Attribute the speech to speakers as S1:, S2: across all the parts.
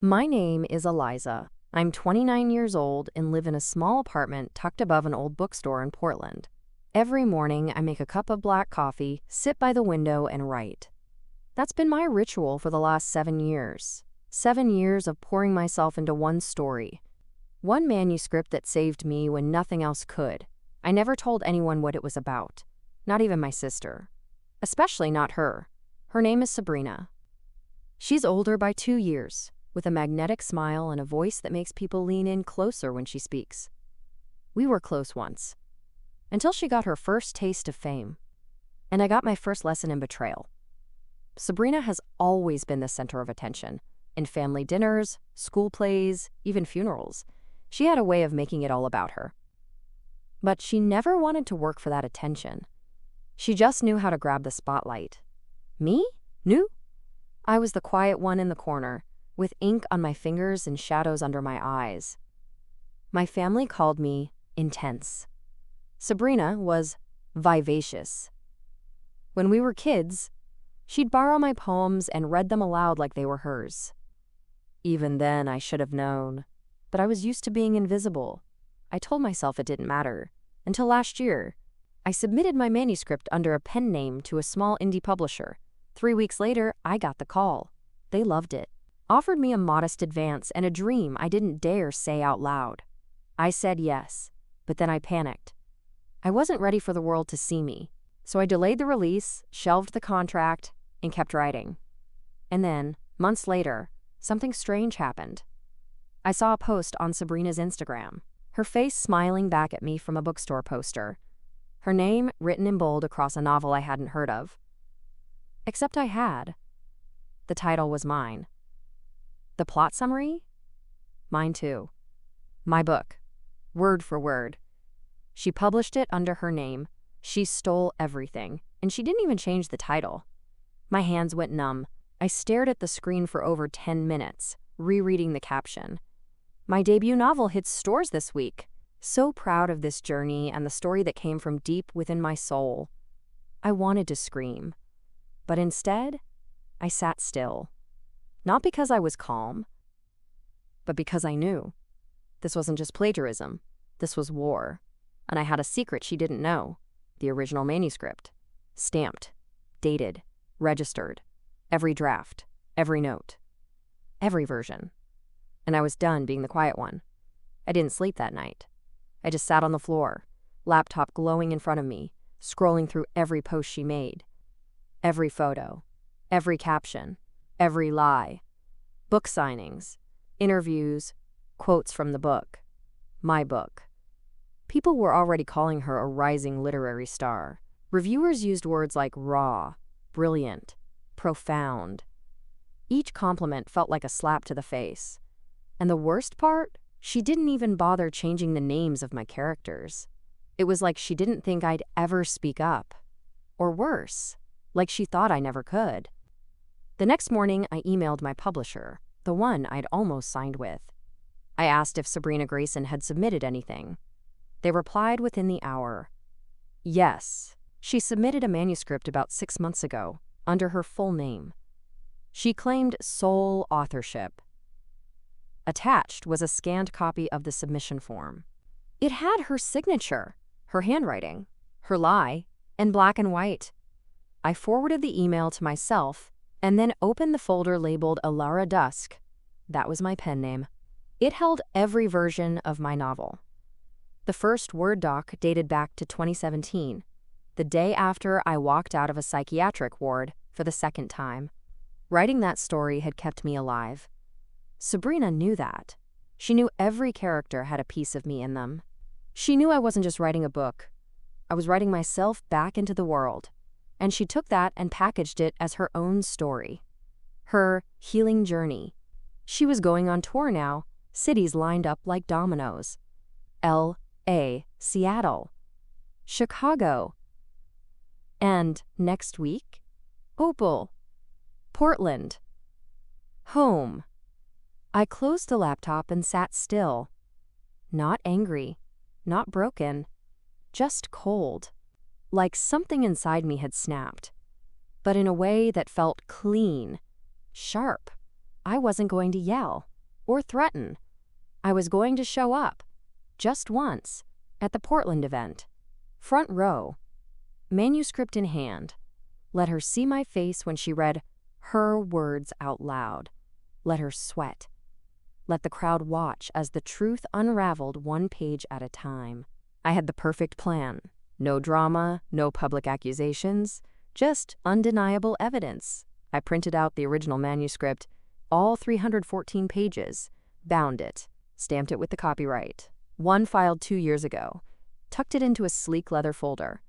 S1: My name is Eliza. I'm 29 years old and live in a small apartment tucked above an old bookstore in Portland. Every morning, I make a cup of black coffee, sit by the window, and write. That's been my ritual for the last 7 years. 7 years of pouring myself into one story. One manuscript that saved me when nothing else could. I never told anyone what it was about. Not even my sister. Especially not her. Her name is Sabrina. She's older by 2 years, with a magnetic smile and a voice that makes people lean in closer when she speaks. We were close once, until she got her first taste of fame, and I got my first lesson in betrayal. Sabrina has always been the center of attention, in family dinners, school plays, even funerals. She had a way of making it all about her. But she never wanted to work for that attention. She just knew how to grab the spotlight. Me? New? I was the quiet one in the corner, with ink on my fingers and shadows under my eyes. My family called me intense. Sabrina was vivacious. When we were kids, she'd borrow my poems and read them aloud like they were hers. Even then, I should have known, but I was used to being invisible. I told myself it didn't matter, until last year. I submitted my manuscript under a pen name to a small indie publisher. 3 weeks later, I got the call. They loved it, offered me a modest advance and a dream I didn't dare say out loud. I said yes, but then I panicked. I wasn't ready for the world to see me, so I delayed the release, shelved the contract, and kept writing. And then, months later, something strange happened. I saw a post on Sabrina's Instagram, her face smiling back at me from a bookstore poster, her name written in bold across a novel I hadn't heard of. Except I had. The title was mine. The plot summary? Mine too. My book. Word for word. She published it under her name. She stole everything, and she didn't even change the title. My hands went numb. I stared at the screen for over 10 minutes, rereading the caption. My debut novel hits stores this week. So proud of this journey and the story that came from deep within my soul. I wanted to scream, but instead, I sat still. Not because I was calm, but because I knew. This wasn't just plagiarism. This was war. And I had a secret she didn't know. The original manuscript. Stamped, dated, registered. Every draft, every note, every version. And I was done being the quiet one. I didn't sleep that night. I just sat on the floor, laptop glowing in front of me, scrolling through every post she made. Every photo, every caption, every lie. Book signings, interviews, quotes from the book. My book. People were already calling her a rising literary star. Reviewers used words like raw, brilliant, profound. Each compliment felt like a slap to the face. And the worst part? She didn't even bother changing the names of my characters. It was like she didn't think I'd ever speak up. Or worse, like she thought I never could. The next morning, I emailed my publisher, the one I'd almost signed with. I asked if Sabrina Grayson had submitted anything. They replied within the hour. Yes, she submitted a manuscript about 6 months ago, under her full name. She claimed sole authorship. Attached was a scanned copy of the submission form. It had her signature, her handwriting, her lie, in black and white. I forwarded the email to myself and then opened the folder labeled Alara Dusk. That was my pen name. It held every version of my novel. The first Word doc dated back to 2017, the day after I walked out of a psychiatric ward for the second time. Writing that story had kept me alive. Sabrina knew that. She knew every character had a piece of me in them. She knew I wasn't just writing a book. I was writing myself back into the world. And she took that and packaged it as her own story. Her healing journey. She was going on tour now, cities lined up like dominoes. L.A., Seattle, Chicago. And next week, Opal, Portland, home. I closed the laptop and sat still. Not angry, not broken, just cold. Like something inside me had snapped. But in a way that felt clean, sharp. I wasn't going to yell. or threaten. I was going to show up, just once, at the Portland event. Front row, manuscript in hand. Let her see my face when she read her words out loud. Let her sweat. Let the crowd watch as the truth unraveled one page at a time. I had the perfect plan. No drama, no public accusations, just undeniable evidence. I printed out the original manuscript, all 314 pages, bound it, stamped it with the copyright. One filed 2 years ago, tucked it into a sleek leather folder,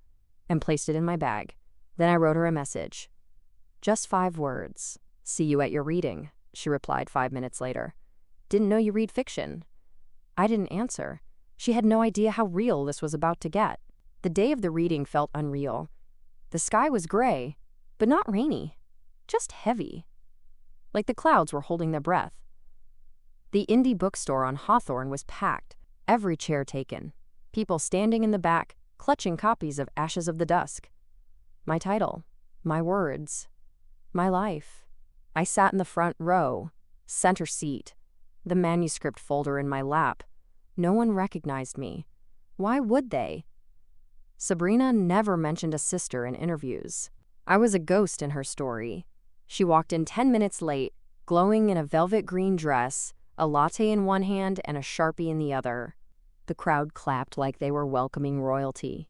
S1: and placed it in my bag. Then I wrote her a message. Just 5 words. See you at your reading, she replied 5 minutes later. Didn't know you read fiction. I didn't answer. She had no idea how real this was about to get. The day of the reading felt unreal. The sky was gray, but not rainy, just heavy. Like the clouds were holding their breath. The indie bookstore on Hawthorne was packed, every chair taken. People standing in the back, clutching copies of Ashes of the Dusk. My title, my words, my life. I sat in the front row, center seat, the manuscript folder in my lap. No one recognized me. Why would they? Sabrina never mentioned a sister in interviews. I was a ghost in her story. She walked in 10 minutes late, glowing in a velvet green dress, a latte in one hand and a Sharpie in the other. The crowd clapped like they were welcoming royalty.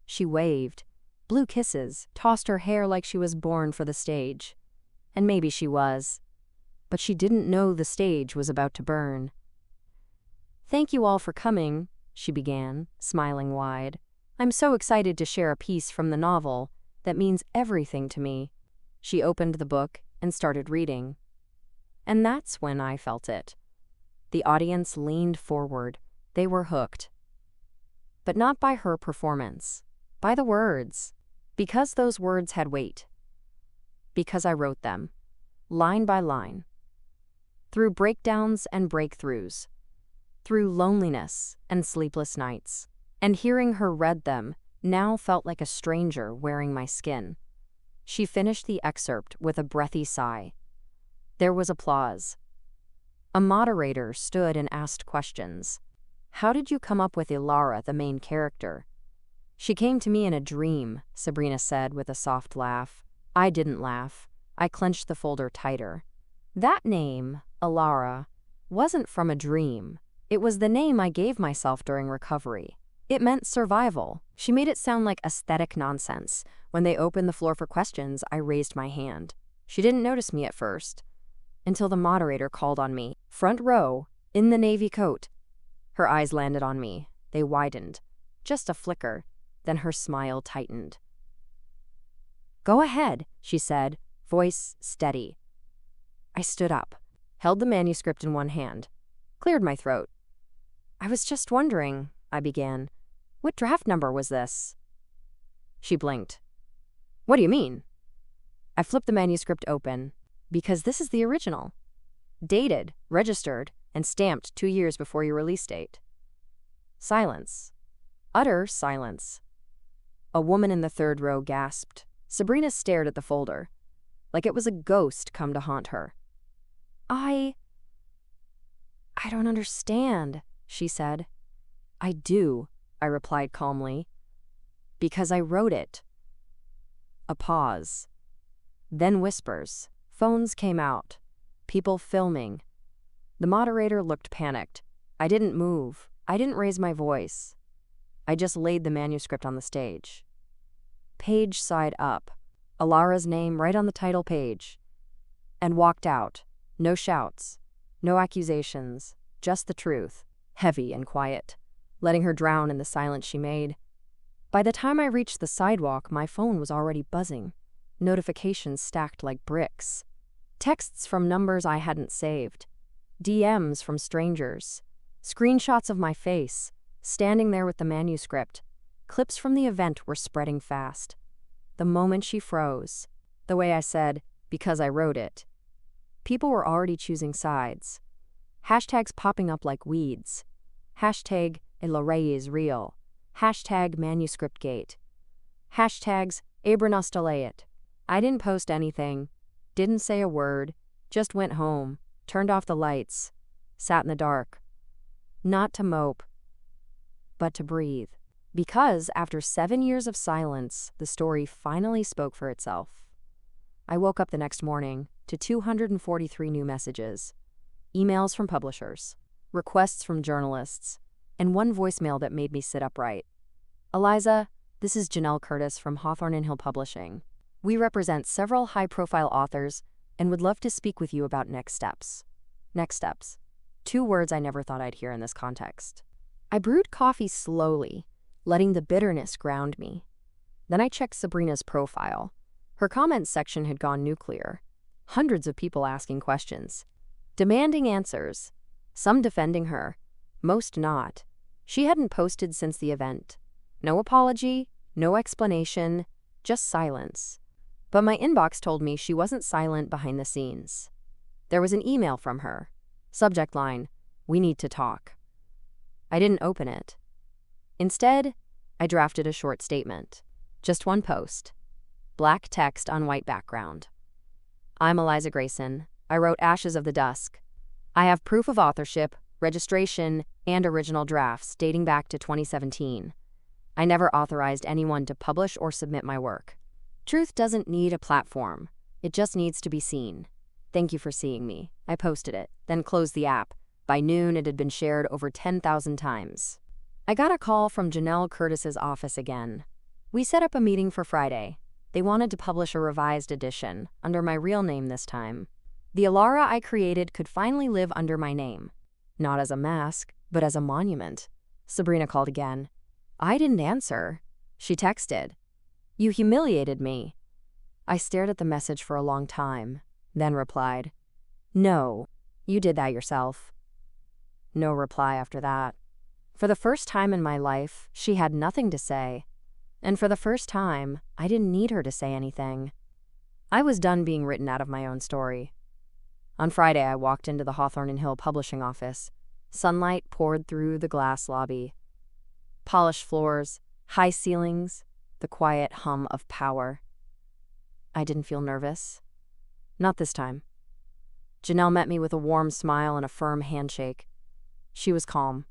S1: She waved, blew kisses, tossed her hair like she was born for the stage. And maybe she was. But she didn't know the stage was about to burn. Thank you all for coming, she began, smiling wide. I'm so excited to share a piece from the novel that means everything to me. She opened the book and started reading. And that's when I felt it. The audience leaned forward. They were hooked. But not by her performance, by the words. Because those words had weight. Because I wrote them, line by line. Through breakdowns and breakthroughs. Through loneliness and sleepless nights. And hearing her read them now felt like a stranger wearing my skin. She finished the excerpt with a breathy sigh. There was applause. A moderator stood and asked questions. How did you come up with Ilara, the main character? She came to me in a dream, Sabrina said with a soft laugh. I didn't laugh. I clenched the folder tighter. That name, Ilara, wasn't from a dream. It was the name I gave myself during recovery. It meant survival. She made it sound like aesthetic nonsense. When they opened the floor for questions, I raised my hand. She didn't notice me at first, until the moderator called on me. Front row, in the navy coat. Her eyes landed on me. They widened. Just a flicker. Then her smile tightened. Go ahead, she said, voice steady. I stood up, held the manuscript in one hand, cleared my throat. I was just wondering, I began. What draft number was this? She blinked. What do you mean? I flipped the manuscript open. Because this is the original. Dated, registered, and stamped 2 years before your release date. Silence. Utter silence. A woman in the third row gasped. Sabrina stared at the folder, like it was a ghost come to haunt her. I don't understand, she said. I do, I replied calmly. Because I wrote it. A pause. Then whispers. Phones came out. People filming. The moderator looked panicked. I didn't move. I didn't raise my voice. I just laid the manuscript on the stage. Page side up. Ilara's name right on the title page. And walked out. No shouts. No accusations. Just the truth. Heavy and quiet. Letting her drown in the silence she made. By the time I reached the sidewalk, my phone was already buzzing. Notifications stacked like bricks. Texts from numbers I hadn't saved. DMs from strangers. Screenshots of my face, standing there with the manuscript. Clips from the event were spreading fast. The moment she froze, the way I said, because I wrote it, people were already choosing sides. Hashtags popping up like weeds. Hashtag Illara is real. Hashtag ManuscriptGate. Hashtags Abranostaleat. I didn't post anything, didn't say a word, just went home, turned off the lights, sat in the dark. Not to mope, but to breathe. Because after 7 years of silence, the story finally spoke for itself. I woke up the next morning to 243 new messages, emails from publishers, requests from journalists, and one voicemail that made me sit upright. Eliza, this is Janelle Curtis from Hawthorne & Hill Publishing. We represent several high-profile authors and would love to speak with you about next steps. Next steps. 2 words I never thought I'd hear in this context. I brewed coffee slowly, letting the bitterness ground me. Then I checked Sabrina's profile. Her comments section had gone nuclear. Hundreds of people asking questions, demanding answers, some defending her, most not. She hadn't posted since the event. No apology, no explanation, just silence. But my inbox told me she wasn't silent behind the scenes. There was an email from her. Subject line, "We need to talk." I didn't open it. Instead, I drafted a short statement. Just one post. Black text on white background. I'm Eliza Grayson. I wrote Ashes of the Dusk. I have proof of authorship, registration, and original drafts dating back to 2017. I never authorized anyone to publish or submit my work. Truth doesn't need a platform. It just needs to be seen. Thank you for seeing me. I posted it, then closed the app. By noon, it had been shared over 10,000 times. I got a call from Janelle Curtis's office again. We set up a meeting for Friday. They wanted to publish a revised edition, under my real name this time. The Alara I created could finally live under my name. Not as a mask, but as a monument. Sabrina called again. I didn't answer. She texted. You humiliated me. I stared at the message for a long time, then replied, No, you did that yourself. No reply after that. For the first time in my life, she had nothing to say. And for the first time, I didn't need her to say anything. I was done being written out of my own story. On Friday, I walked into the Hawthorne & Hill publishing office. Sunlight poured through the glass lobby. Polished floors, high ceilings, the quiet hum of power. I didn't feel nervous. Not this time. Janelle met me with a warm smile and a firm handshake. She was calm,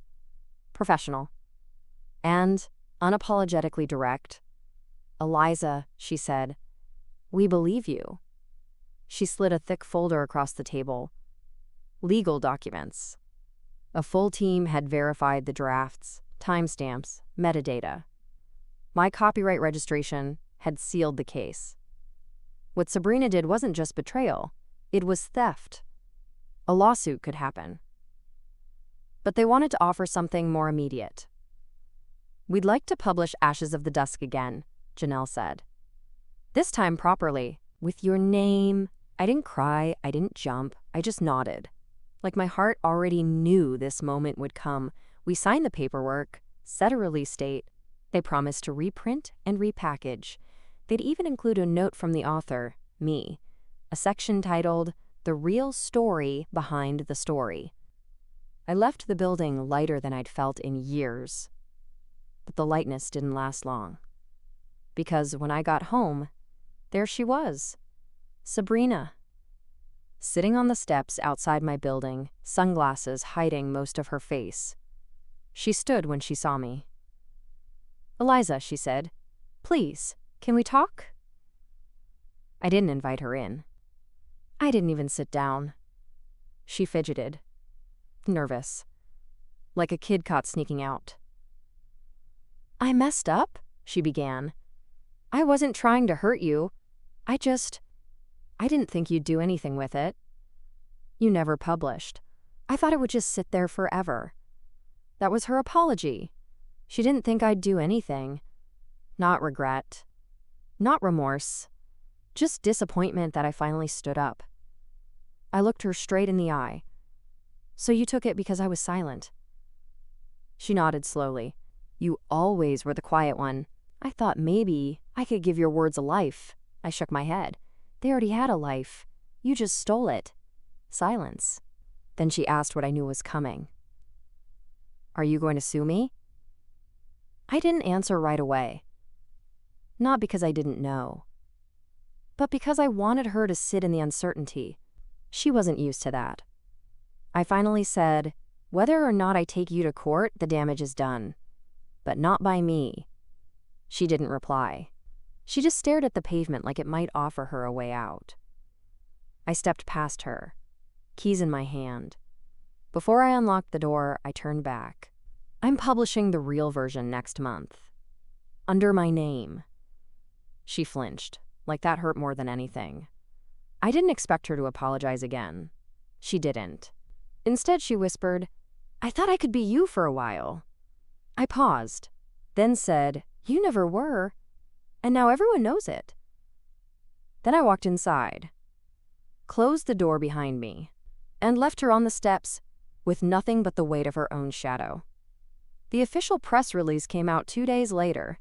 S1: professional, and unapologetically direct. Eliza, she said, we believe you. She slid a thick folder across the table. Legal documents. A full team had verified the drafts, timestamps, metadata. My copyright registration had sealed the case. What Sabrina did wasn't just betrayal, it was theft. A lawsuit could happen. But they wanted to offer something more immediate. We'd like to publish Ashes of the Dusk again, Janelle said. This time properly, with your name. I didn't cry, I didn't jump, I just nodded. Like my heart already knew this moment would come. We signed the paperwork, set a release date. They promised to reprint and repackage. They'd even include a note from the author, me, a section titled, The Real Story Behind the Story. I left the building lighter than I'd felt in years. But the lightness didn't last long. Because when I got home, there she was, Sabrina. Sitting on the steps outside my building, sunglasses hiding most of her face. She stood when she saw me. Eliza, she said, please, can we talk? I didn't invite her in. I didn't even sit down. She fidgeted, nervous, like a kid caught sneaking out. I messed up, she began. I wasn't trying to hurt you. I didn't think you'd do anything with it. You never published. I thought it would just sit there forever. That was her apology. She didn't think I'd do anything. Not regret. Not remorse. Just disappointment that I finally stood up. I looked her straight in the eye. So you took it because I was silent. She nodded slowly. You always were the quiet one. I thought maybe I could give your words a life. I shook my head. They already had a life. You just stole it. Silence. Then she asked what I knew was coming. Are you going to sue me? I didn't answer right away. Not because I didn't know, but because I wanted her to sit in the uncertainty. She wasn't used to that. I finally said, "Whether or not I take you to court, the damage is done. But not by me." She didn't reply. She just stared at the pavement like it might offer her a way out. I stepped past her, keys in my hand. Before I unlocked the door, I turned back. "I'm publishing the real version next month. Under my name." She flinched, like that hurt more than anything. I didn't expect her to apologize again. She didn't. Instead, she whispered, "I thought I could be you for a while." I paused, then said, "You never were, and now everyone knows it." Then I walked inside, closed the door behind me, and left her on the steps with nothing but the weight of her own shadow. The official press release came out 2 days later.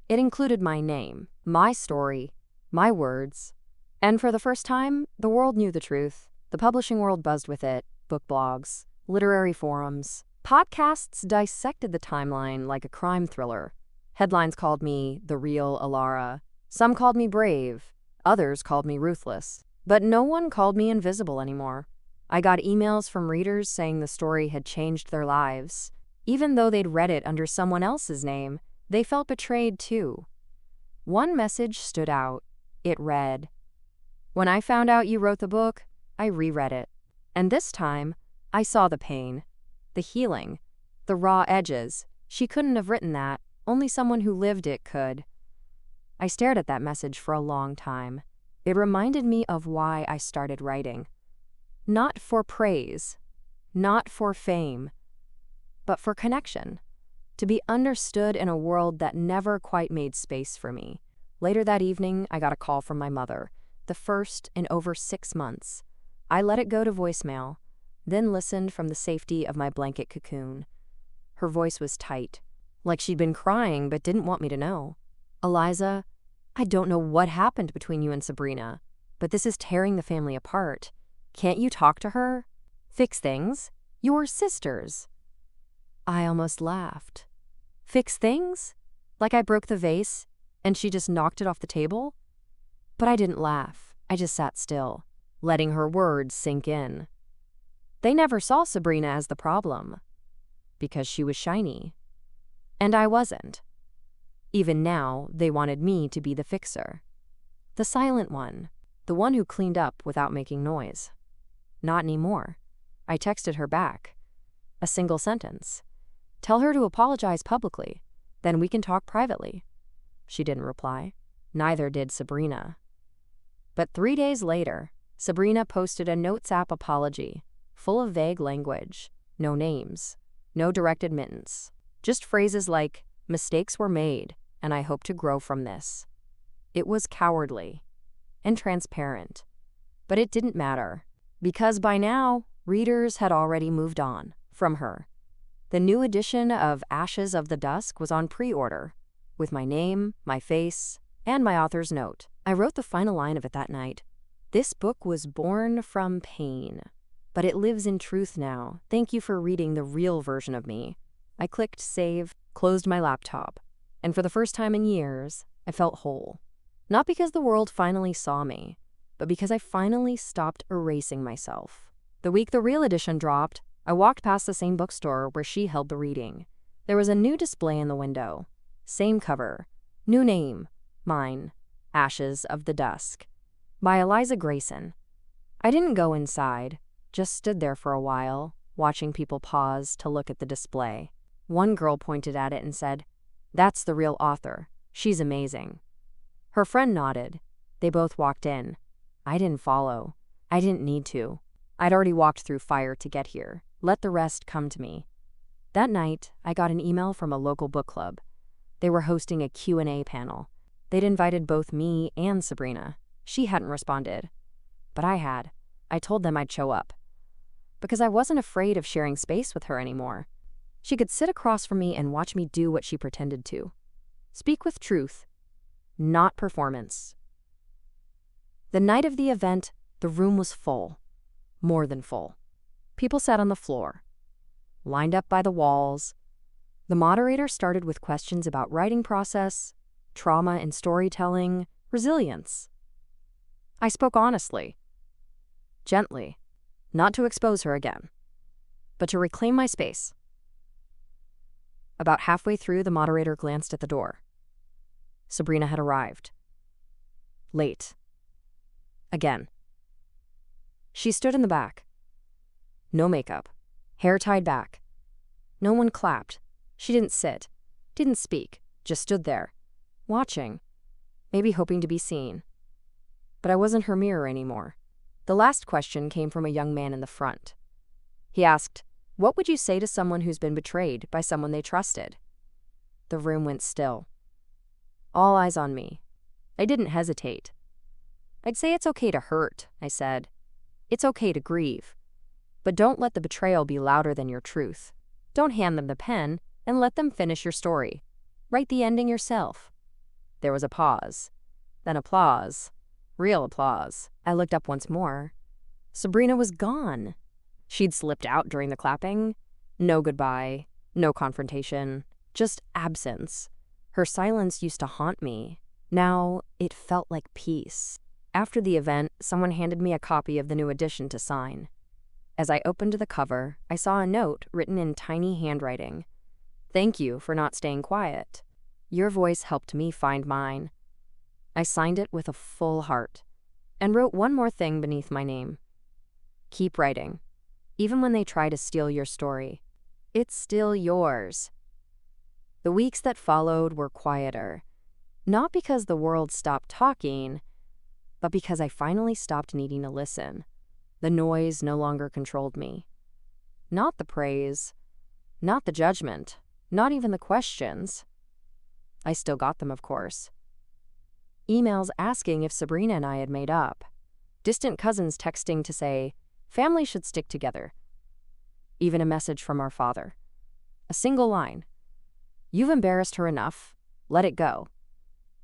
S1: It included my name, my story, my words, and for the first time, the world knew the truth. The publishing world buzzed with it, book blogs, literary forums, podcasts dissected the timeline like a crime thriller. Headlines called me the real Alara. Some called me brave, others called me ruthless. But no one called me invisible anymore. I got emails from readers saying the story had changed their lives. Even though they'd read it under someone else's name, they felt betrayed too. One message stood out. It read, "When I found out you wrote the book, I reread it. And this time, I saw the pain, the healing, the raw edges. She couldn't have written that. Only someone who lived it could." I stared at that message for a long time. It reminded me of why I started writing. Not for praise, not for fame, but for connection. To be understood in a world that never quite made space for me. Later that evening, I got a call from my mother, the first in over 6 months. I let it go to voicemail, then listened from the safety of my blanket cocoon. Her voice was tight, like she'd been crying but didn't want me to know. "Eliza, I don't know what happened between you and Sabrina, but this is tearing the family apart. Can't you talk to her? Fix things? You're sisters." I almost laughed. Fix things? Like I broke the vase and she just knocked it off the table? But I didn't laugh. I just sat still, letting her words sink in. They never saw Sabrina as the problem, because she was shiny. And I wasn't. Even now, they wanted me to be the fixer. The silent one, the one who cleaned up without making noise. Not anymore. I texted her back. A single sentence. "Tell her to apologize publicly, then we can talk privately." She didn't reply. Neither did Sabrina. But 3 days later, Sabrina posted a Notes app apology, full of vague language, no names, no direct admittance, just phrases like, "Mistakes were made, and I hope to grow from this." It was cowardly and transparent, but it didn't matter, because by now, readers had already moved on from her. The new edition of Ashes of the Dusk was on pre-order, with my name, my face, and my author's note. I wrote the final line of it that night. "This book was born from pain, but it lives in truth now. Thank you for reading the real version of me." I clicked save, closed my laptop, and for the first time in years, I felt whole. Not because the world finally saw me, but because I finally stopped erasing myself. The week the real edition dropped, I walked past the same bookstore where she held the reading. There was a new display in the window. Same cover. New name. Mine. Ashes of the Dusk. By Eliza Grayson. I didn't go inside, just stood there for a while, watching people pause to look at the display. One girl pointed at it and said, "That's the real author. She's amazing." Her friend nodded. They both walked in. I didn't follow. I didn't need to. I'd already walked through fire to get here. Let the rest come to me. That night, I got an email from a local book club. They were hosting a Q&A panel. They'd invited both me and Sabrina. She hadn't responded, but I had. I told them I'd show up, because I wasn't afraid of sharing space with her anymore. She could sit across from me and watch me do what she pretended to. Speak with truth, not performance. The night of the event, the room was full. More than full. People sat on the floor, lined up by the walls. The moderator started with questions about writing process, trauma in storytelling, resilience. I spoke honestly, gently, not to expose her again. but to reclaim my space. About halfway through, the moderator glanced at the door. Sabrina had arrived. Late. Again. She stood in the back. No makeup. Hair tied back. No one clapped. She didn't sit. Didn't speak. Just stood there. Watching. Maybe hoping to be seen. But I wasn't her mirror anymore. The last question came from a young man in the front. He asked, "What would you say to someone who's been betrayed by someone they trusted?" The room went still. All eyes on me. I didn't hesitate. "I'd say it's okay to hurt," I said. "It's okay to grieve. But don't let the betrayal be louder than your truth. Don't hand them the pen and let them finish your story. Write the ending yourself." There was a pause. Then applause. Real applause. I looked up once more. Sabrina was gone. She'd slipped out during the clapping. No goodbye. No confrontation. Just absence. Her silence used to haunt me. Now it felt like peace. After the event, someone handed me a copy of the new edition to sign. As I opened the cover, I saw a note written in tiny handwriting. "Thank you for not staying quiet. Your voice helped me find mine." I signed it with a full heart and wrote one more thing beneath my name. "Keep writing. Even when they try to steal your story, it's still yours." The weeks that followed were quieter, not because the world stopped talking, but because I finally stopped needing to listen. The noise no longer controlled me. Not the praise, not the judgment, not even the questions. I still got them, of course. Emails asking if Sabrina and I had made up. Distant cousins texting to say, "Family should stick together." Even a message from our father. A single line. "You've embarrassed her enough. Let it go."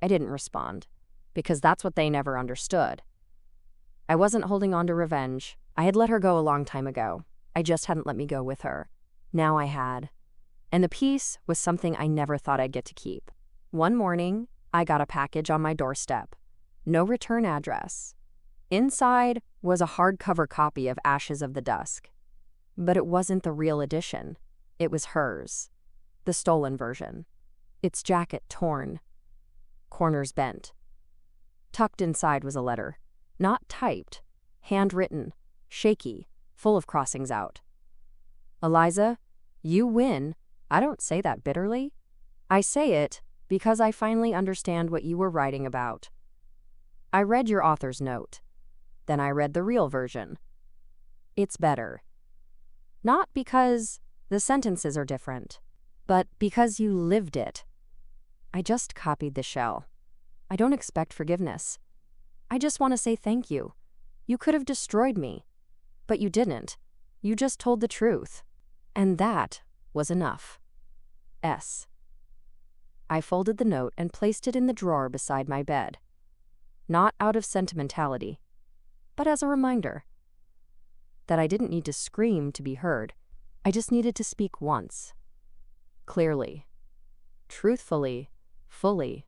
S1: I didn't respond, because that's what they never understood. I wasn't holding on to revenge. I had let her go a long time ago. I just hadn't let me go with her. Now I had. And the peace was something I never thought I'd get to keep. One morning, I got a package on my doorstep. No return address. Inside was a hardcover copy of Ashes of the Dusk. But it wasn't the real edition. It was hers. The stolen version. Its jacket torn. Corners bent. Tucked inside was a letter. Not typed. Handwritten. Shaky. Full of crossings out. "Eliza, you win." I don't say that bitterly. I say it because I finally understand what you were writing about. I read your author's note. Then I read the real version. It's better. Not because the sentences are different, but because you lived it. I just copied the shell. I don't expect forgiveness. I just want to say thank you. You could have destroyed me, but you didn't. You just told the truth. And that was enough. S. I folded the note and placed it in the drawer beside my bed. Not out of sentimentality, but as a reminder that I didn't need to scream to be heard. I just needed to speak once. Clearly. Truthfully. Fully.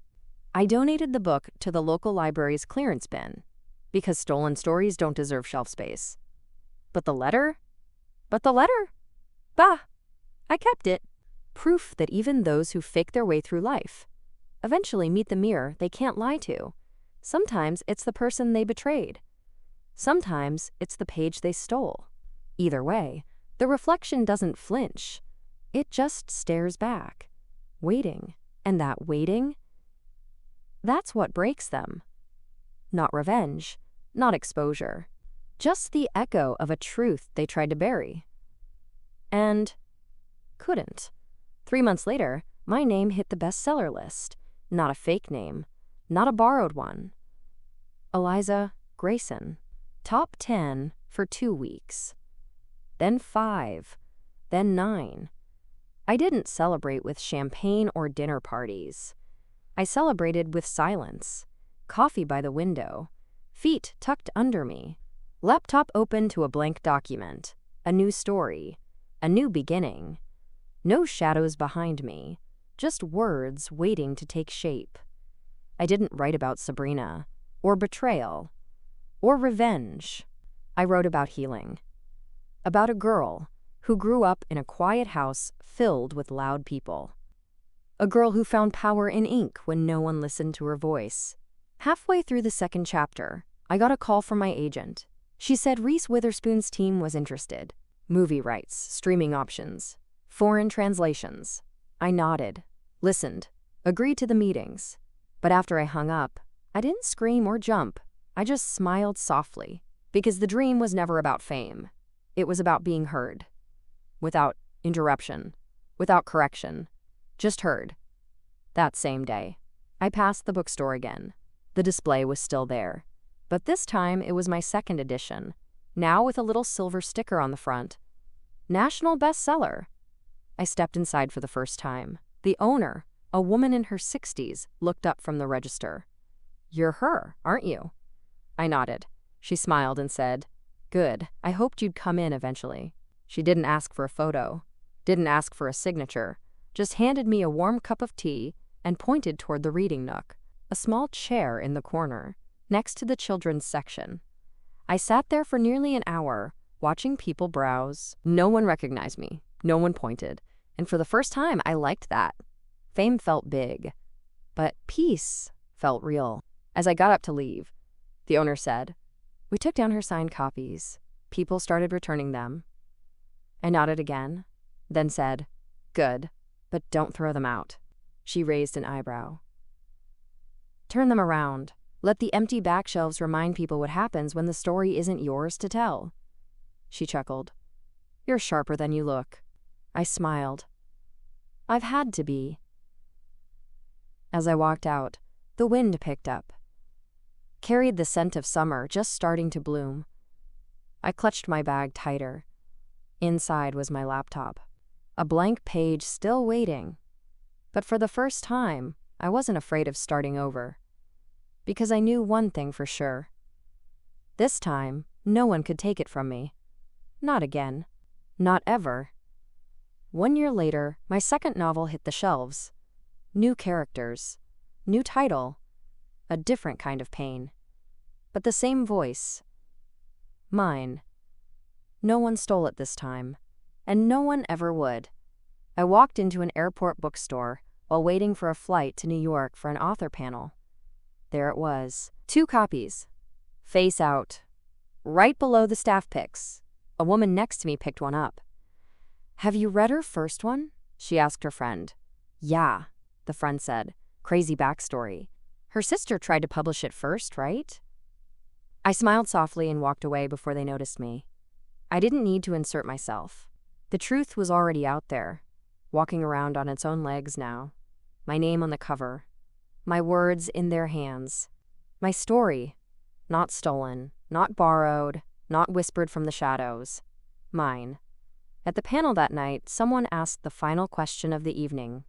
S1: I donated the book to the local library's clearance bin, because stolen stories don't deserve shelf space. But the letter? Bah! I kept it. Proof that even those who fake their way through life eventually meet the mirror they can't lie to. Sometimes it's the person they betrayed. Sometimes it's the page they stole. Either way, the reflection doesn't flinch. It just stares back, waiting. And that waiting, that's what breaks them. Not revenge, not exposure. Just the echo of a truth they tried to bury. And couldn't. 3 months later, my name hit the bestseller list. Not a fake name, not a borrowed one. Eliza Grayson. Top 10 for 2 weeks. Then 5. Then 9. I didn't celebrate with champagne or dinner parties. I celebrated with silence. Coffee by the window. Feet tucked under me. Laptop open to a blank document. A new story. A new beginning. No shadows behind me. Just words waiting to take shape. I didn't write about Sabrina. Or betrayal. Or revenge. I wrote about healing. About a girl who grew up in a quiet house filled with loud people. A girl who found power in ink when no one listened to her voice. Halfway through the second chapter, I got a call from my agent. She said Reese Witherspoon's team was interested. Movie rights, streaming options, foreign translations. I nodded, listened, agreed to the meetings. But after I hung up, I didn't scream or jump. I just smiled softly, because the dream was never about fame. It was about being heard. Without interruption, without correction, just heard. That same day, I passed the bookstore again. The display was still there, but this time it was my second edition, now with a little silver sticker on the front. National bestseller. I stepped inside for the first time. The owner, a woman in her 60s, looked up from the register. "You're her, aren't you?" I nodded. She smiled and said, "Good, I hoped you'd come in eventually." She didn't ask for a photo, didn't ask for a signature, just handed me a warm cup of tea and pointed toward the reading nook, a small chair in the corner, next to the children's section. I sat there for nearly an hour, watching people browse. No one recognized me, no one pointed, and for the first time I liked that. Fame felt big, but peace felt real. As I got up to leave, the owner said, "We took down her signed copies. People started returning them." I nodded again, then said, "Good, but don't throw them out." She raised an eyebrow. "Turn them around. Let the empty back shelves remind people what happens when the story isn't yours to tell." She chuckled. "You're sharper than you look." I smiled. "I've had to be." As I walked out, the wind picked up. Carried the scent of summer just starting to bloom. I clutched my bag tighter. Inside was my laptop. A blank page still waiting. But for the first time, I wasn't afraid of starting over. Because I knew one thing for sure. This time, no one could take it from me. Not again. Not ever. 1 year later, my second novel hit the shelves. New characters. New title. A different kind of pain. But the same voice. Mine. No one stole it this time. And no one ever would. I walked into an airport bookstore while waiting for a flight to New York for an author panel. There it was. 2 copies. Face out. Right below the staff picks. A woman next to me picked one up. "Have you read her first one?" she asked her friend. "Yeah," the friend said. "Crazy backstory. Her sister tried to publish it first, right?" I smiled softly and walked away before they noticed me. I didn't need to insert myself. The truth was already out there, walking around on its own legs now. My name on the cover. My words in their hands. My story. Not stolen, not borrowed, not whispered from the shadows. Mine. At the panel that night, someone asked the final question of the evening.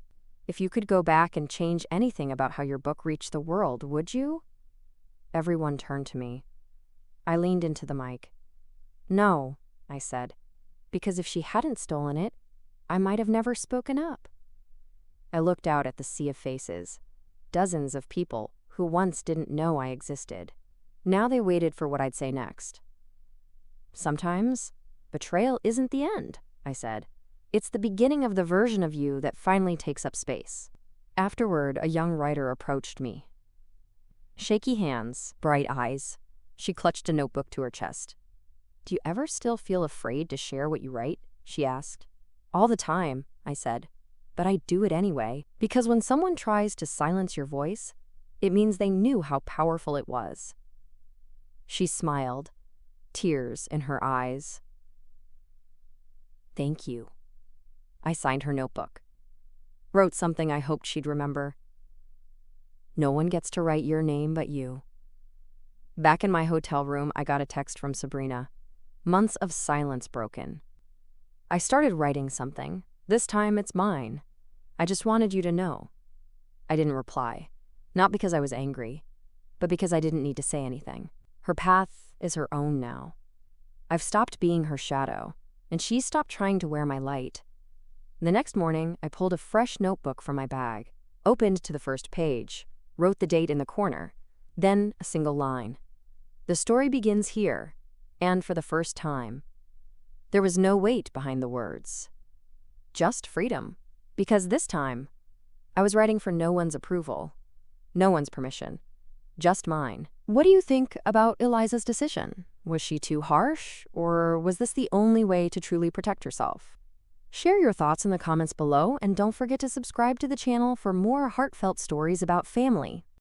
S1: If you could go back and change anything about how your book reached the world, would you? Everyone turned to me. I leaned into the mic. "No," I said, "because if she hadn't stolen it, I might have never spoken up." I looked out at the sea of faces. Dozens of people who once didn't know I existed. Now they waited for what I'd say next. "Sometimes, betrayal isn't the end," I said. "It's the beginning of the version of you that finally takes up space." Afterward, a young writer approached me. Shaky hands, bright eyes. She clutched a notebook to her chest. "Do you ever still feel afraid to share what you write?" she asked. "All the time," I said. "But I do it anyway, because when someone tries to silence your voice, it means they knew how powerful it was." She smiled, tears in her eyes. "Thank you." I signed her notebook. Wrote something I hoped she'd remember. "No one gets to write your name but you." Back in my hotel room, I got a text from Sabrina. Months of silence broken. "I started writing something. This time it's mine. I just wanted you to know." I didn't reply, not because I was angry, but because I didn't need to say anything. Her path is her own now. I've stopped being her shadow, and she's stopped trying to wear my light. The next morning, I pulled a fresh notebook from my bag, opened to the first page, wrote the date in the corner, then a single line. The story begins here, and for the first time. There was no weight behind the words. Just freedom. Because this time, I was writing for no one's approval, no one's permission, just mine. What do you think about Eliza's decision? Was she too harsh, or was this the only way to truly protect herself? Share your thoughts in the comments below, and don't forget to subscribe to the channel for more heartfelt stories about family.